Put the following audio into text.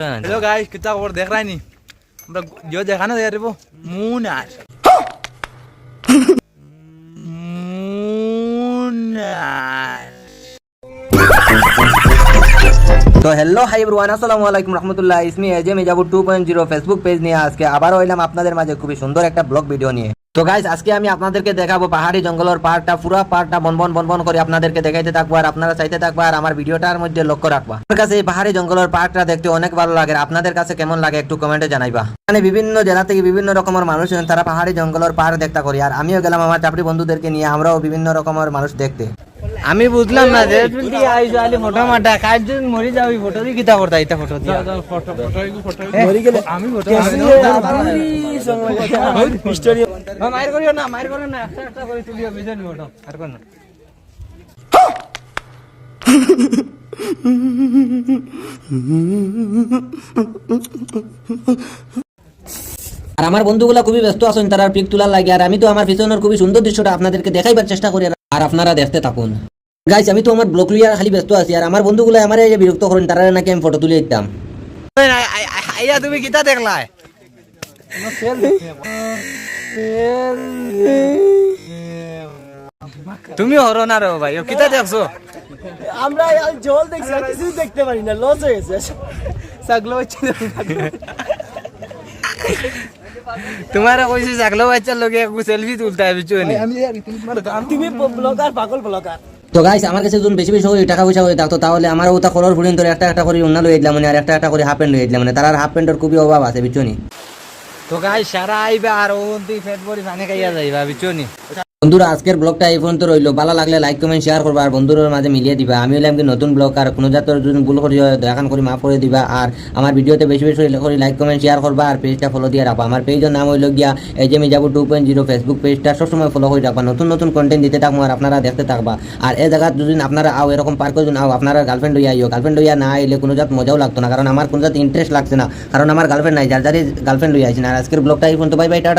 Hello guys, कितना खबर देख रहा है नहीं? আমরা जो देखा ना यार वो मुनार তো হ্যালো হাই এভরিওয়ান, আসসালামু আলাইকুম রাহমাতুল্লাহ। ইসমি এজে মিজাবু 2.0 ফেসবুক পেজ নিয়ে আজকে আবার হইলাম আপনাদের মাঝে খুবই সুন্দর একটা ব্লগ ভিডিও নিয়ে। তো গাইস, আজকে আমি আপনাদেরকে দেখাবো পাহাড়ি জঙ্গলের পাহাড়টা, পুরো পাহাড়টা বনবন করে আপনাদেরকে দেখাইতে থাকবো আর আপনারা চাইতে থাকবো আর আমার ভিডিওটার মধ্যে লক্ষ্য রাখবা। আমার কাছে এই পাহাড়ি জঙ্গলের পাহাড়টা দেখতে অনেক ভালো লাগে। আপনাদের কাছে কেমন লাগে একটু কমেন্টে জানাইবা। মানে বিভিন্ন জেলা থেকে বিভিন্ন রকমের মানুষ তারা পাহাড়ি জঙ্গলের পাহাড় দেখতে করি, আর আমিও গেলাম আমার চাপড়ি বন্ধুদেরকে নিয়ে, আমরাও বিভিন্ন রকমের মানুষ দেখতে। আমি বুঝলাম না যে তুমি আইছো আলি ফটো মাটা কাজজন মরি যাবি ফটো দি কিতা করতা এটা ফটো দিয়া ফটো মরি গেলে আমি ফটো হিস্টোরি মাইর করিও না একটা করে তুলিও বিজন ফটো আর কোন আর আমার বন্ধুগুলা খুবই ব্যস্ত আছেন তারা পিক তোলার লাগে, আর আমি তো আমার পিছনের খুবই সুন্দর দৃশ্যটা আপনাদেরকে দেখাইবার চেষ্টা করি, আর আপনারা দেখতে থাকুন। গাইস, আমি তো আমার ব্লগ লিয়ার খালি ব্যস্ত আছি, আর আমার বন্ধুগুলো আমার এই যে বিরক্ত করেন, তারা নাকি আমি ফটো তুলে দিতাম। আইয়া তুমি কিতা দেখলা? তুমি হরো না রে ভাই, কিতা দেখছো? আমরা জল দেখছি, কিছুই দেখতে পারি না, লস হয়ে গেছে ছাগল বাচ্চা। তোমার কইছি ছাগল বাচ্চার লগে একটু সেলফি তুলতে হবে চনি। তুমি ব্লগার, পাগল ব্লগার। তো গাইস, আমার কাছে যদি বেশি বেশি করে টাকা পয়সা হয়ে থাকতো তাহলে আমার ওটা কলর ফুলিন ধরে একটা করে অন্য লইয়ে দিলাম, মানে আর একটা করে হাফ প্যান্ট লইয়ে দিলাম, মানে তার হাফ প্যান্টের খুবই অভাব আছে বিচনি। তো গাইস, সারা আইবা আর ওন তুই ফেট বড়ি পানি খাইয়া যাইবা বিচনি। বন্ধুরা, আজকের ব্লগটা এই পর্যন্ত রইলো। ভালো লাগলে লাইক কমেন্ট শেয়ার করবা আর বন্ধুদের মাঝে মিলিয়ে দিবা। আমি হলাম কি নতুন ব্লগ, আর কোনো জাতের যদি ভুল করি দেখান করে মাফ করে দিবা, আর আমার ভিডিওতে বেশি বেশি করে লাইক কমেন্ট শেয়ার করবা আর পেজটা ফলো দিয়ে রাখবা। আমার পেজের নাম হইল গিয়া এজে মিজাবু 2.0 ফেসবুক পেজটা সবসময় ফলো করে রাখবা, নতুন কন্টেন্ট দিতে থাকবো আর আপনারা দেখতে থাকবা। আর এই জায়গা যদি আপনারা আও এরকম পার্কে যদি আও আপনারা গার্লফ্রেন্ড হইয়া আইও, গার্লফ্রেন্ড হইয়া না আইলে কোনো জাত মজাও লাগতো না, কারণ আমার কোনো জাত ইন্টারেস্ট লাগছে না, কারণ আমার গার্লফ্রেন্ড নাই, যার গার্লফ্রেন্ড হইয়া আইছি না। আর আজকের ব্লগটা এই পর্যন্ত, বাই বাই, টাটা।